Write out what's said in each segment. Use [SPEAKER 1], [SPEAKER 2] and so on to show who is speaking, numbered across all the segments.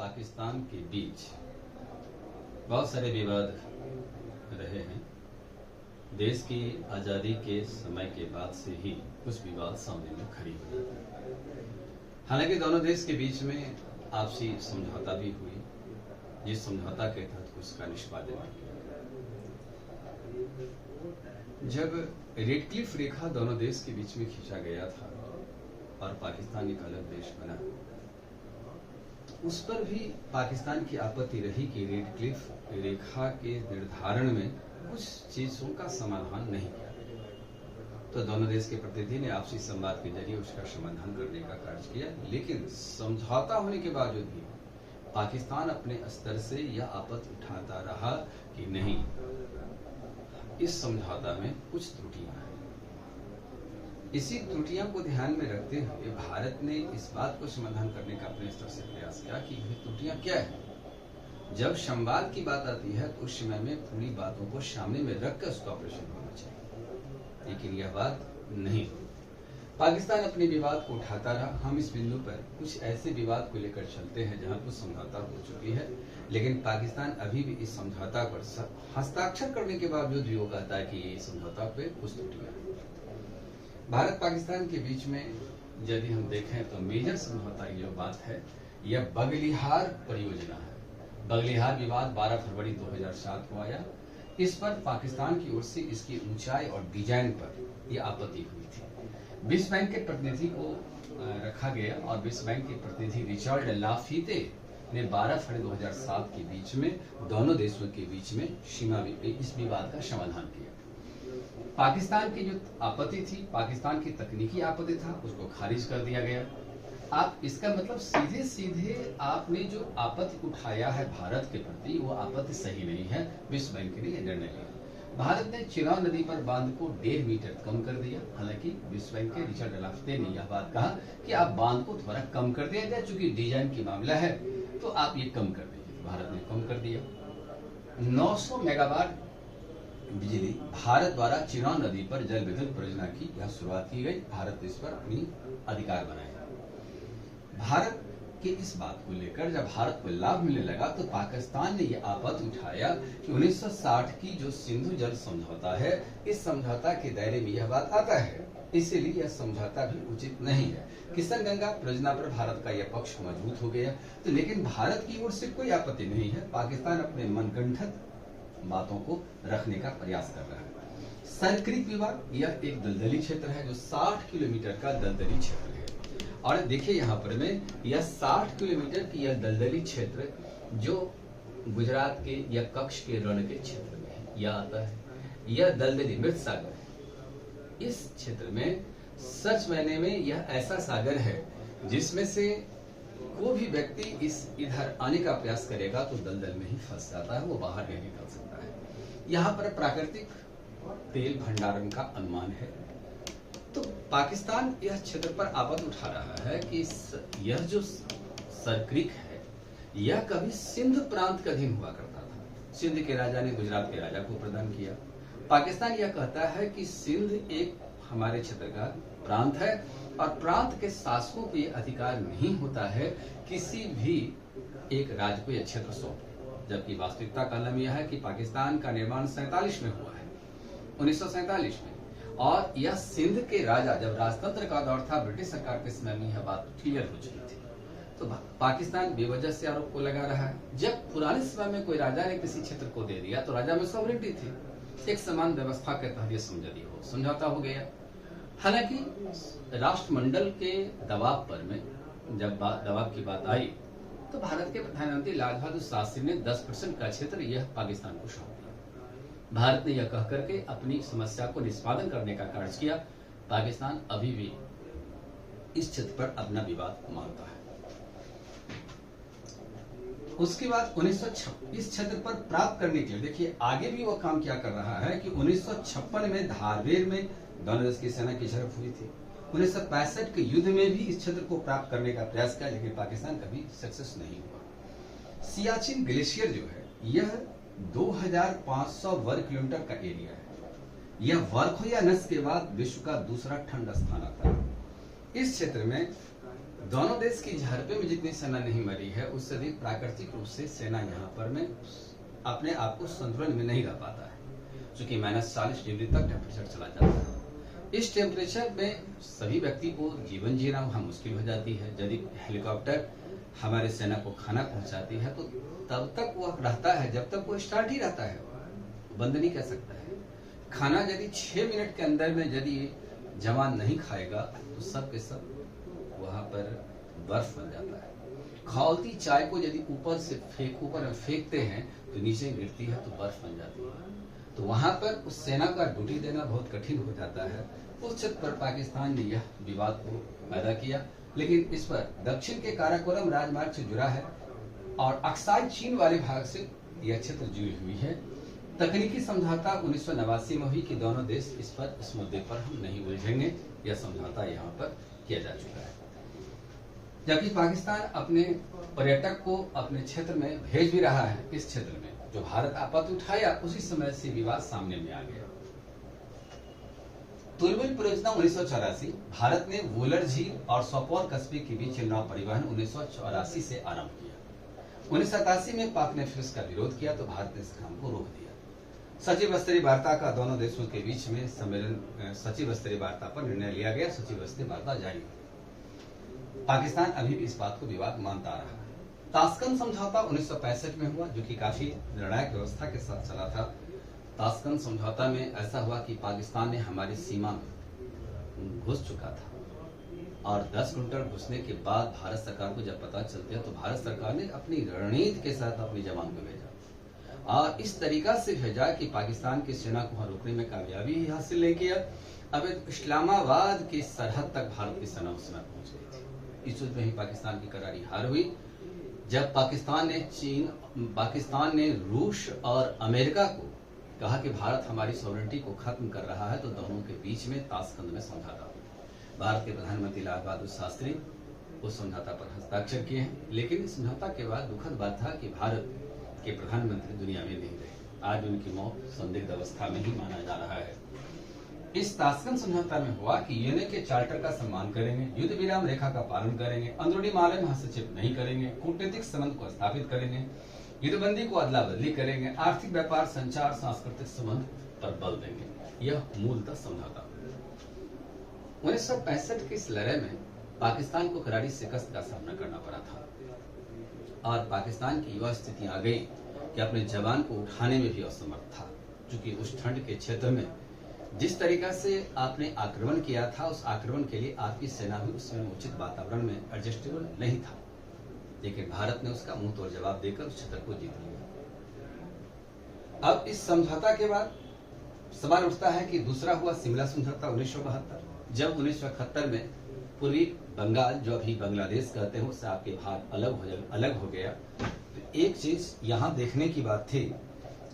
[SPEAKER 1] पाकिस्तान के बीच बहुत सारे विवाद रहे हैं। देश की आज़ादी के समय के बाद से ही कुछ विवाद सामने में खड़ी हो जाते हैं। हालांकि दोनों देश के बीच में आपसी समझौता भी हुई, जिस समझौता के तहत उसका निष्पादन किया। जब रेड क्लिफ रेखा दोनों देश के बीच में खींचा गया था और पाकिस्तान एक अलग देश बना, उस पर भी पाकिस्तान की आपत्ति रही कि रेड क्लिफ रेखा के निर्धारण में कुछ चीजों का समाधान नहीं किया गया। तो दोनों देश के प्रतिनिधि ने आपसी संवाद के जरिए उसका समाधान करने का कार्य किया, लेकिन समझौता होने के बावजूद भी पाकिस्तान अपने स्तर से यह आपत्ति उठाता रहा कि नहीं, इस समझौता में कुछ त्रुटियां हैं। इसी त्रुटियों को ध्यान में रखते हुए भारत ने इस बात को समाधान करने का अपने स्तर से प्रयास किया कि ये त्रुटियां क्या है। जब संवाद की बात आती है तो उस समय में पूरी बातों को सामने में रखकर उसका ऑपरेशन होना चाहिए, लेकिन यह बात नहीं हुई। पाकिस्तान अपने विवाद को उठाता रहा। हम इस बिंदु पर कुछ ऐसे विवाद को लेकर चलते हैं जहां कुछ समझौता हो चुकी है, लेकिन पाकिस्तान अभी भी इस समझौता पर हस्ताक्षर करने के बावजूद भी वो कहता है कि ये समझौता पे कुछ त्रुटियां हैं। भारत पाकिस्तान के बीच में यदि हम देखें तो मेजर समझौता की जो बात है यह बगलिहार परियोजना है। बगलिहार विवाद 12 फरवरी 2007 को आया। इस पर पाकिस्तान की ओर से इसकी ऊंचाई और डिजाइन पर यह आपत्ति हुई थी। विश्व बैंक के प्रतिनिधि को रखा गया और विश्व बैंक के प्रतिनिधि रिचर्ड लाफीते ने 12 फरवरी 2007 के बीच में दोनों देशों के बीच में सीमा इस विवाद का समाधान किया। पाकिस्तान की जो आपत्ति थी, पाकिस्तान की तकनीकी आपत्ति था, उसको खारिज कर दिया गया। आप इसका मतलब सीधे सीधे आपने जो आपत्ति उठाया है भारत के प्रति, वो आपत्ति सही नहीं है। विश्व बैंक ने निर्णय लिया। भारत ने चिनाब नदी पर बांध को 1.5 मीटर कम कर दिया। हालांकि विश्व बैंक के रिचर्ड लाफते ने यह बात कहा कि आप बांध को थोड़ा कम कर दिया जाए, चूंकि डिजाइन की मामला है तो आप ये कम कर दीजिए। भारत ने कम कर दिया। 900 मेगावाट बिजली भारत द्वारा चिनाब नदी पर जल विद्युत परियोजना की यह शुरुआत की गई। भारत इस पर अपनी अधिकार बनाया। भारत के इस बात को लेकर जब भारत को लाभ मिलने लगा तो पाकिस्तान ने यह आपत्ति उठाया कि 1960 की जो सिंधु जल समझौता है, इस समझौता के दायरे में यह बात आता है, इसीलिए यह समझौता भी उचित नहीं है। किशन गंगा परियोजना पर भारत का यह पक्ष मजबूत हो गया। तो लेकिन भारत की ओर से कोई आपत्ति नहीं है। पाकिस्तान अपने मनगढ़ंत बातों को रखने का प्रयास कर रहा है। सर क्रीक विवाद यह एक दलदली क्षेत्र है जो 60 किलोमीटर का दलदली क्षेत्र है। और देखिए यहाँ पर में यह 60 किलोमीटर की यह दलदली क्षेत्र जो गुजरात के या कच्छ के रण के क्षेत्र में है, यह आता है। यह दलदली मृत सागर है। इस क्षेत्र में सच मायने में यह ऐसा सागर है जिसमें से कोई भी व्यक्ति इस इधर आने का प्रयास करेगा तो दलदल में ही फंस जाता है, वो बाहर नहीं निकल सकता है। यहाँ पर प्राकृतिक तेल भंडारण का अनुमान है। तो पाकिस्तान यह क्षेत्र पर आपत्ति उठा रहा है कि यह जो सर क्रीक है यह कभी सिंध प्रांत का अधीन हुआ करता था। सिंध के राजा ने गुजरात के राजा को प्रदान किया। पाकिस्तान यह कहता है कि सिंध एक हमारे क्षेत्र का प्रांत है और प्रांत के शासकों को यह अधिकार नहीं होता है किसी भी एक राज्य को यह क्षेत्र सौंपे, जबकि वास्तविकता का आलम यह है कि पाकिस्तान का निर्माण 47 में हुआ है, 1947 में। और यह सिंध के राजा जब राजतंत्र का दौर था, ब्रिटिश सरकार के समय में यह बात क्लियर हो चुकी थी। तो पाकिस्तान बेवजह से आरोप को लगा रहा है। जब पुराने समय में कोई राजा ने किसी क्षेत्र को दे दिया तो राजा में सॉवरेनिटी थी, एक समान व्यवस्था के तहत यह समझौता हो गया। हालांकि राष्ट्रमंडल के दबाव पर में जब दबाव की बात आई तो भारत के प्रधानमंत्री लाल बहादुर शास्त्री ने 10% का क्षेत्र यह पाकिस्तान को सौंप दिया। भारत ने यह कह करके अपनी समस्या को निष्पादन करने का कार्य किया। पाकिस्तान अभी भी इस क्षेत्र पर अपना विवाद मानता है। उसके बाद 1956 इस क्षेत्र पर प्राप्त करने के लिए देखिए आगे भी वो काम क्या कर रहा है कि 1956 में धारवेर में दोनों देश की सेना की झड़प हुई थी। 1965 के युद्ध में भी इस क्षेत्र को प्राप्त करने का प्रयास किया, लेकिन पाकिस्तान कभी सक्सेस नहीं हुआ। सियाचिन ग्लेशियर जो है यह 2500 वर्ग किलोमीटर का एरिया है। यह वर्खोयानस के बाद विश्व का दूसरा ठंड स्थान आता है। इस क्षेत्र में दोनों देश की झड़पें में जितनी सेना नहीं मरी है, उससे अधिक प्राकृतिक रूप से सेना यहाँ पर में अपने आप को संतुलन में नहीं रह पाता है, क्योंकि -40 डिग्री तक टेम्परेचर चला जाता है। इस टेम्परेचर में सभी व्यक्ति को जीवन जीना वहाँ मुश्किल हो जाती है। यदि हेलीकॉप्टर हमारे सेना को खाना पहुंचाती है तो तब तक वो रहता है जब तक वो स्टार्ट ही रहता है, बंद नहीं कर सकता है। खाना यदि 6 मिनट के अंदर में यदि जवान नहीं खाएगा तो सब के सब वहां पर बर्फ बन जाता है। खौलती चाय को यदि ऊपर में फेंकते हैं तो नीचे गिरती है तो बर्फ बन जाती है। तो वहां पर उस सेना का ड्यूटी देना बहुत कठिन हो जाता है। उस क्षेत्र पर पाकिस्तान ने यह विवाद को पैदा किया, लेकिन इस पर दक्षिण के काराकोरम राजमार्ग से जुड़ा है और अक्साई चीन वाले भाग से यह क्षेत्र जुड़ी हुई है। तकनीकी समझौता 1989 में हुई कि दोनों देश इस मुद्दे पर हम नहीं उलझेंगे। यह समझौता यहाँ पर किया जा चुका है। जबकि पाकिस्तान अपने पर्यटक को अपने क्षेत्र में भेज भी रहा है, इस क्षेत्र में जो भारत आपत्ति उठाया उसी समय से विवाद सामने में आ गया। तुर्बुल परियोजना 1984 भारत ने वोलर झील और सोपोर कस्बे के बीच नाव परिवहन 1984 से आरंभ किया। 1987 में पाक ने फिर इसका विरोध किया तो भारत ने इस काम को रोक दिया। सचिव स्तरीय वार्ता का दोनों देशों के बीच में सम्मेलन सचिव स्तरीय वार्ता पर निर्णय लिया गया। सचिव स्तरीय वार्ता जारी हुई। पाकिस्तान अभी भी इस बात को विवाद मानता रहा है। ताशकंद समझौता 1965 में हुआ, जो कि काफी निर्णायक व्यवस्था के साथ चला था। ताशकंद समझौता में ऐसा हुआ कि पाकिस्तान ने हमारी सीमा में घुस चुका था और 10 किलोमीटर घुसने के बाद भारत सरकार को जब पता चलता है तो भारत सरकार ने अपनी रणनीति के साथ अपनी जवान को भेजा और इस तरीका से भेजा कि पाकिस्तान की सेना को वहां रोकने में कामयाबी ही हासिल नहीं किया। अब इस्लामाबाद की सरहद तक भारत की सेना उस समय पहुंच गई थी। इस युद्ध में ही पाकिस्तान की करारी हार हुई। जब पाकिस्तान ने रूस और अमेरिका को कहा कि भारत हमारी सॉवरेनिटी को खत्म कर रहा है तो दोनों के बीच में ताशकंद में समझौता हुआ। भारत के प्रधानमंत्री लाल बहादुर शास्त्री उस समझौता पर हस्ताक्षर किए हैं, लेकिन इस समझौता के बाद दुखद बात था कि भारत के प्रधानमंत्री दुनिया में नहीं रहे। आज उनकी मौत संदिग्ध अवस्था में ही माना जा रहा है। इस ताशकंद समझौता में हुआ कि यूएनए के चार्टर का सम्मान करेंगे, युद्ध विराम रेखा का पालन करेंगे, अंदरूनी मामले में हस्तक्षेप नहीं करेंगे, कूटनीतिक संबंध को स्थापित करेंगे, युद्धबंदी को अदला बदली करेंगे, आर्थिक व्यापार, संचार, सांस्कृतिक संबंध पर बल देंगे। यह मूलतः समझौता। 1965 की इस लड़ाई में पाकिस्तान को करारी शिकस्त का सामना करना पड़ा था और पाकिस्तान की युवा स्थिति आ गई कि अपने जवान को उठाने में भी असमर्थ था, क्योंकि उस ठंड के क्षेत्र में जिस तरीका से आपने आक्रमण किया था उस आक्रमण के लिए आपकी सेना भी उस समय उचित वातावरण में एडजस्टेबल नहीं था। लेकिन भारत ने उसका मुंह तोड़ जवाब देकर उस क्षेत्र को जीत लिया। अब इस समझौता के बाद सवाल उठता है कि दूसरा हुआ शिमला समझौता 1972। जब 1971 में पूर्वी बंगाल, जो अभी बांग्लादेश कहते हैं, उससे आपके भाग अलग हो गया, तो एक चीज यहाँ देखने की बात थी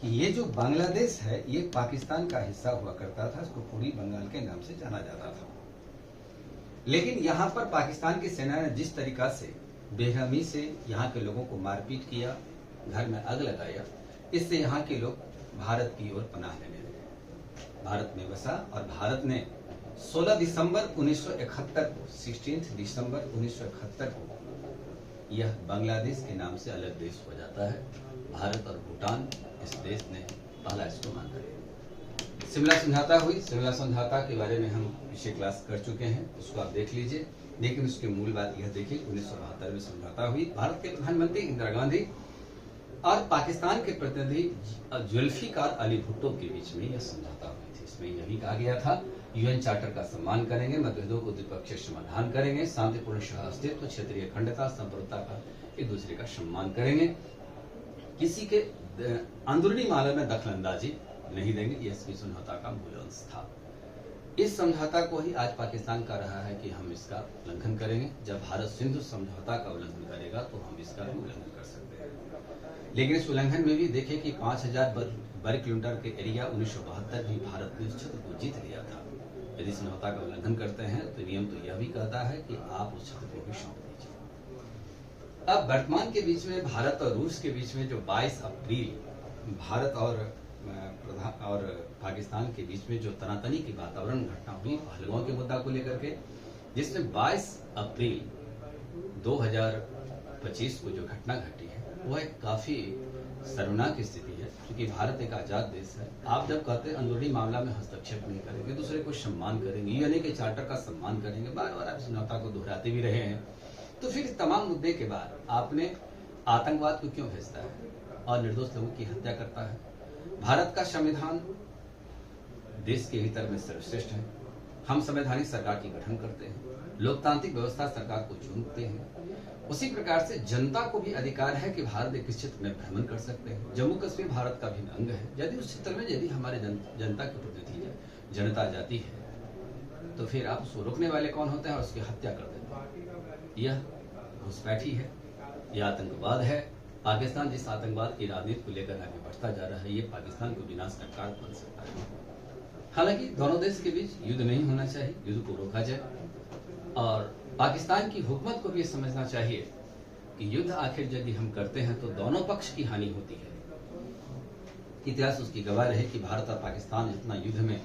[SPEAKER 1] कि ये जो बांग्लादेश है ये पाकिस्तान का हिस्सा हुआ करता था, इसको पूरी बंगाल के नाम से जाना जाता था। लेकिन यहाँ पर पाकिस्तान की सेना ने जिस तरीका से बेरहमी से यहाँ के लोगों को मारपीट किया, घर में आग लगाया, इससे यहाँ के लोग भारत की ओर पनाह लेने लगे। भारत में बसा और भारत ने 16 दिसंबर 1971 को 16 दिसंबर 1971 को यह बांग्लादेश के नाम से अलग देश हो जाता है। भारत और भूटान इस देश ने पहला इसको माना है। शिमला समझौता हुई। शिमला समझौता के बारे में हम पिछले क्लास कर चुके हैं, उसको आप देख लीजिए। लेकिन उसकी मूल बात यह देखिए, 1972 में समझौता हुई। भारत के प्रधानमंत्री इंदिरा गांधी और पाकिस्तान के प्रतिनिधि जुल्फिकार अली भुट्टो के बीच में यह समझौता हुई थी। इसमें यह भी कहा गया था यूएन चार्टर का सम्मान करेंगे, मतभेदों को द्विपक्षीय समाधान करेंगे, शांतिपूर्ण सह-अस्तित्व, क्षेत्रीय अखंडता, संप्रभुता का एक दूसरे का सम्मान करेंगे, किसी के अंदरूनी मामले में दखलंदाजी नहीं देंगे। यह समझौता का मूल अंश था। इस समझौता को ही आज पाकिस्तान कह रहा है कि हम इसका उल्लंघन करेंगे। जब भारत सिंधु समझौता का उल्लंघन करेगा तो हम इसका भी उल्लंघन कर सकते हैं। लेकिन इस उल्लंघन में भी देखिए कि 5000 वर्ग किलोमीटर के एरिया 1972 भी भारत ने उस क्षेत्र को जीत लिया था। यदि समझौता का उल्लंघन करते हैं तो नियम तो यह भी कहता है कि आप उस क्षेत्र को भी सौंप दीजिए। अब वर्तमान के बीच में भारत और रूस के बीच में जो 22 अप्रैल भारत और पाकिस्तान के बीच में जो तनातनी की वातावरण घटना हुई पहलुओं के मुद्दा को लेकर के, जिसमें 22 अप्रैल 2025 को जो घटना घटी है वह एक काफी शर्मनाक स्थिति है, क्योंकि भारत एक आजाद देश है। आप जब कहते हैं अंदरूनी मामला में हस्तक्षेप नहीं करेंगे, दूसरे को सम्मान करेंगे, यूएनए के चार्टर का सम्मान करेंगे, बार बार आप समझौता को दोहराते भी रहे हैं, तो फिर इस तमाम मुद्दे के बाद आपने आतंकवाद को क्यों भेजता है और निर्दोष लोगों की हत्या करता है? भारत का संविधान देश के भीतर में सर्वश्रेष्ठ है। हम संवैधानिक सरकार की गठन करते हैं, लोकतांत्रिक व्यवस्था सरकार को चुनते हैं। उसी प्रकार से जनता को भी अधिकार है कि भारत एक क्षेत्र में भ्रमण कर सकते हैं। जम्मू कश्मीर भारत का भिन्न अंग है। यदि उस क्षेत्र में यदि हमारे जनता की प्रतिनिधि जनता जाती है तो फिर आप उसको रोकने वाले कौन होते हैं और उसकी हत्या कर देते हैं। यह घुसपैठी है, यह आतंकवाद है। पाकिस्तान जिस आतंकवाद की राजनीति को लेकर आगे बढ़ता जा रहा है, ये पाकिस्तान को विनाश का कारण बन सकता है। हालांकि दोनों देश के बीच युद्ध नहीं होना चाहिए, युद्ध को रोका जाए और पाकिस्तान की हुकूमत को भी समझना चाहिए कि युद्ध आखिर यदि हम करते हैं तो दोनों पक्ष की हानि होती है। इतिहास उसकी गवाह है कि भारत और पाकिस्तान जितना युद्ध में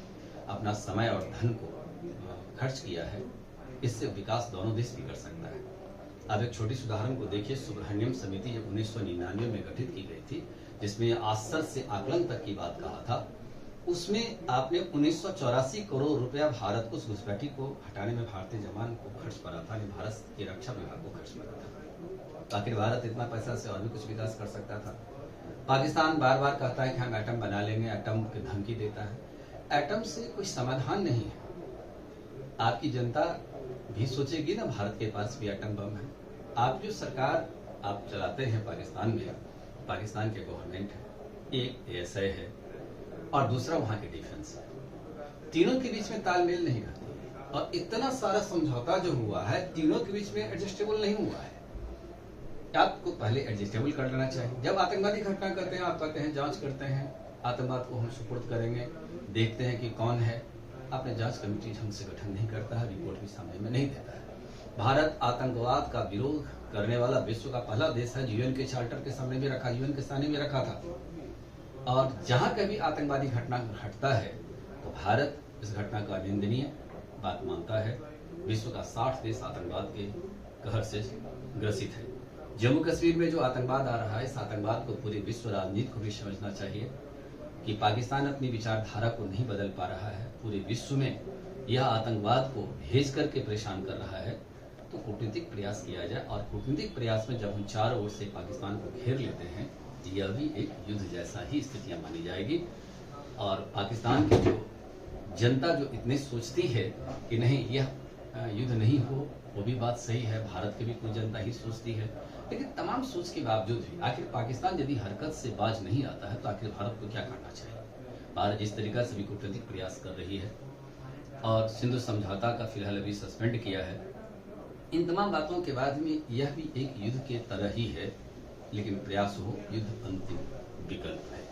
[SPEAKER 1] अपना समय और धन को खर्च किया है, इससे विकास दोनों देश भी कर सकता है। अब एक छोटी सी उदाहरण को देखिए। सुब्रह्मण्यम समिति जब 1999 में गठित की गई थी, जिसमें आश्चर्य से आकलन तक की बात कहा था, उसमें आपने 1984 करोड़ रुपया भारत उस घुसपैठी को हटाने में भारतीय जवान को खर्च पड़ा था, भारत के रक्षा विभाग को खर्च पड़ा था। आखिर भारत इतना पैसा से और भी कुछ विकास कर सकता था। पाकिस्तान बार बार कहता है कि हम एटम बना लेंगे, एटम की धमकी देता है। एटम से कोई समाधान नहीं है। आपकी जनता भी सोचेगी ना, भारत के पास भी एटम बम है। आप जो सरकार आप चलाते हैं पाकिस्तान में, पाकिस्तान के गवर्नमेंट है, एक एएसआई है और दूसरा वहां के डिफेंस है। तीनों के बीच में तालमेल नहीं रहती और इतना सारा समझौता जो हुआ है तीनों के बीच में एडजस्टेबल नहीं हुआ है। आपको पहले एडजस्टेबल कर लेना चाहिए। जब आतंकवादी घटना करते हैं, आप कहते हैं जांच करते हैं, आतंकवाद को हम सुपुर्द करेंगे, देखते हैं कि कौन है। आपने जांच कमेटी ढंग से गठन नहीं करता है, रिपोर्ट भी सामने में नहीं देता है। भारत आतंकवाद का विरोध करने वाला विश्व का पहला देश है, यूएन के चार्टर के सामने भी रखा, यूएन के सामने भी रखा था। और जहां कभी आतंकवादी घटना घटता है तो भारत इस घटना का निंदनीय बात मानता है। विश्व का 60 देश आतंकवाद के कहर से ग्रसित है। जम्मू कश्मीर में जो आतंकवाद आ रहा है, इस आतंकवाद को पूरी विश्व राजनीति को भी समझना चाहिए कि पाकिस्तान अपनी विचारधारा को नहीं बदल पा रहा है। पूरे विश्व में यह आतंकवाद को भेज करके परेशान कर रहा है, तो कूटनीतिक प्रयास किया जाए। और कूटनीतिक प्रयास में जब हम चारों ओर से पाकिस्तान को घेर लेते हैं, यह भी एक युद्ध जैसा ही स्थितियां मानी जाएगी। और पाकिस्तान की जो जनता जो इतनी सोचती है कि नहीं यह युद्ध नहीं हो, वो भी बात सही है। भारत की भी कुछ जनता ही सोचती है, लेकिन तमाम सोच के बावजूद भी आखिर पाकिस्तान यदि हरकत से बाज नहीं आता है तो आखिर भारत को क्या करना चाहिए। भारत जिस तरीका से भी कूटनीतिक प्रयास कर रही है और सिंधु समझौता का फिलहाल अभी सस्पेंड किया है, इन तमाम बातों के बाद में यह भी एक युद्ध के तरह ही है, लेकिन प्रयास हो, युद्ध अंतिम विकल्प है।